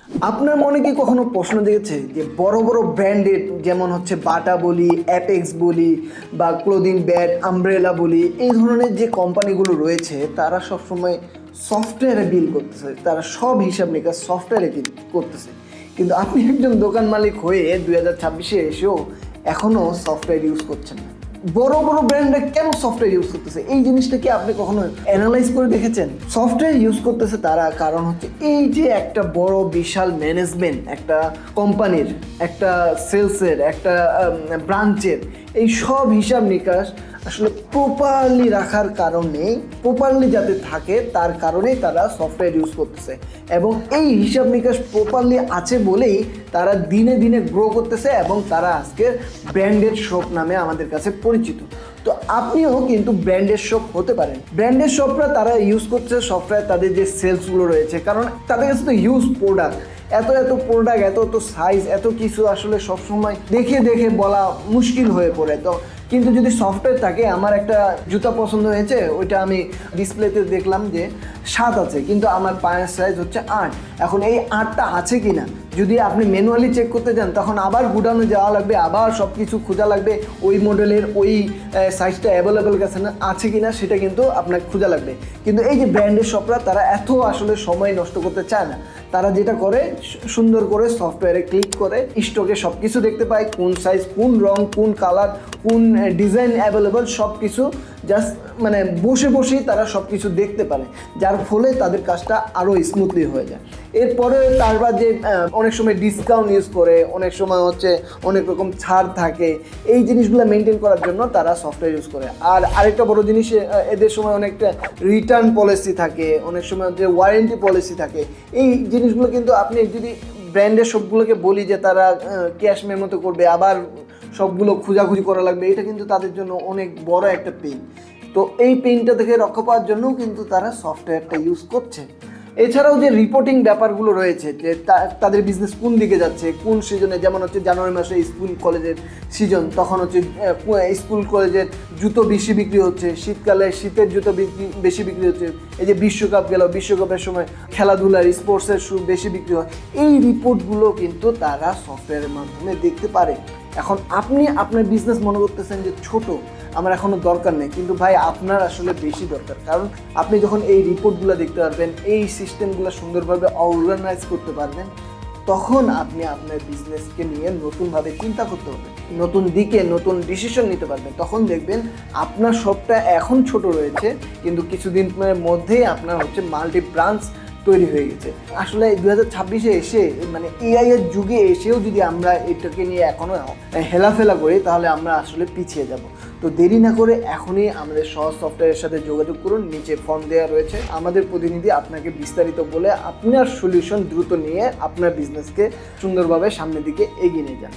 আপনার মনে কি কখনো প্রশ্ন জেগেছে যে বড় বড় ব্র্যান্ডেড যেমন হচ্ছে বাটা বলি, অ্যাপেক্স বলি বা ক্লোদিং ব্যাট, আমব্রেলা বলি, এই ধরনের যে কোম্পানিগুলো রয়েছে তারা সবসময় সফটওয়্যারে বিল করতেছে, তারা সব হিসাব নিকাশ সফটওয়্যারে করতেছে, কিন্তু আপনি একজন দোকান মালিক হয়ে 2026-এ এসেও এখনও সফটওয়্যার ইউজ করছেন না। বড় বড় ব্র্যান্ডরা কেন সফটওয়্যার ইউজ করতেছে এই জিনিসটা কি আপনি কখনো অ্যানালাইজ করে দেখেছেন? সফটওয়্যার ইউজ করতেছে তারা কারণ হচ্ছে এই যে একটা বড় বিশাল ম্যানেজমেন্ট একটা কোম্পানির, একটা সেলসের, একটা ব্রাঞ্চের, এই সব হিসাব নিকাশ আসলে প্রপারলি রাখার কারণে, প্রপারলি যাতে থাকে তার কারণেই তারা সফটওয়্যার ইউজ করতেছে, এবং এই হিসাব নিকাশ প্রপারলি আছে বলেই তারা দিনে দিনে গ্রো করতেছে এবং তারা আজকে ব্র্যান্ডেড শপ নামে আমাদের কাছে পরিচিত। তো আপনিও কিন্তু ব্র্যান্ডেড শপ হতে পারেন। ব্র্যান্ডেড শপরা তারা ইউজ করছে সফটওয়্যার, তাদের যে সেলসগুলো রয়েছে, কারণ তাদের কাছে তো ইউজ প্রোডাক্ট, এত প্রোডাক্ট, এত সাইজ, এত কিছু আসলে সবসময় দেখে দেখে বলা মুশকিল হয়ে পড়ে। তো কিন্তু যদি সফটওয়্যার থাকে, আমার একটা জুতা পছন্দ হয়েছে, ওইটা আমি ডিসপ্লেতে দেখলাম যে 7 আছে, কিন্তু আমার পায়ের সাইজ হচ্ছে 8। এখন এই 8টা আছে কি না যদি আপনি ম্যানুয়ালি চেক করতে যান, তখন আবার গুডাউনে যাওয়া লাগবে, আবার সব কিছু খোঁজা লাগবে, ওই মডেলের ওই সাইজটা অ্যাভেলেবেল আছে কি না সেটা কিন্তু আপনাকে খোঁজা লাগবে। কিন্তু এই যে ব্র্যান্ডের শপরা তারা এত আসলে সময় নষ্ট করতে চায় না। তারা যেটা করে, সুন্দর করে সফটওয়্যারে ক্লিক করে স্টকে সব কিছু দেখতে পায়, কোন সাইজ, কোন রং, কোন কালার, কোন ডিজাইন অ্যাভেলেবল, সব কিছু জাস্ট মানে বসে বসেই তারা সব কিছু দেখতে পারে, যার ফলে তাদের কাজটা আরও স্মুথলি হয়ে যায়। এরপরে তারপর যে অনেক সময় ডিসকাউন্ট ইউজ করে, অনেক সময় হচ্ছে অনেক রকম ছাড় থাকে, এই জিনিসগুলো মেনটেন করার জন্য তারা সফটওয়্যার ইউজ করে। আর আরেকটা বড় জিনিস, এদের সময় অনেকটা রিটার্ন পলিসি থাকে, অনেক সময় যে ওয়ারেন্টি পলিসি থাকে। এই জিনিসগুলো কিন্তু আপনি যদি ব্র্যান্ডের সবগুলোকে বলি যে তারা ক্যাশ মেমোতে করবে, আবার সবগুলো খোঁজাখুঁজি করা লাগবে, এটা কিন্তু তাদের জন্য অনেক বড় একটা পেইন। তো এই পেইনটা থেকে রক্ষা পাওয়ার জন্যও কিন্তু তারা সফটওয়্যারটা ইউজ করছে। এছাড়াও যে রিপোর্টিং ব্যাপারগুলো রয়েছে, যে তাদের বিজনেস কোন দিকে যাচ্ছে, কোন সিজনে, যেমন হচ্ছে জানুয়ারি মাসে স্কুল কলেজের সিজন, তখন হচ্ছে স্কুল কলেজের জুতো বেশি বিক্রি হচ্ছে, শীতকালে শীতের জুতো বেশি বিক্রি হচ্ছে, এই যে বিশ্বকাপ গেল, বিশ্বকাপের সময় খেলাধুলার স্পোর্টসের শু বেশি বিক্রি হয়, এই রিপোর্টগুলো কিন্তু তারা সফটওয়্যারের মাধ্যমে দেখতে পারে। এখন আপনি আপনার বিজনেস মনে করতেছেন যে ছোট, আমার এখনও দরকার নেই, কিন্তু ভাই আপনার আসলে বেশি দরকার, কারণ আপনি যখন এই রিপোর্টগুলো দেখতে পারবেন, এই সিস্টেমগুলো সুন্দরভাবে অর্গানাইজ করতে পারবেন, তখন আপনি আপনার বিজনেসকে নিয়ে নতুনভাবে চিন্তা করতে পারবেন, নতুন দিকে নতুন ডিসিশন নিতে পারবেন। তখন দেখবেন আপনার শপটা এখন ছোট রয়েছে, কিন্তু কিছুদিনের মধ্যেই আপনার হচ্ছে মাল্টি ব্রাঞ্চ তৈরি হয়ে গেছে। আসলে 2026-এ এসে, মানে এআই এর যুগে এসেও যদি আমরা এটাকে নিয়ে এখনও হেলাফেলা করি, তাহলে আমরা আসলে পিছিয়ে যাব। তো দেরি না করে এখনই আমাদের সহজ সফটওয়্যারের সাথে যোগাযোগ করুন, নিচে ফর্ম দেওয়া রয়েছে, আমাদের প্রতিনিধি আপনাকে বিস্তারিত বলে আপনার সলিউশন দ্রুত নিয়ে আপনার বিজনেসকে সুন্দরভাবে সামনের দিকে এগিয়ে নিয়ে যান।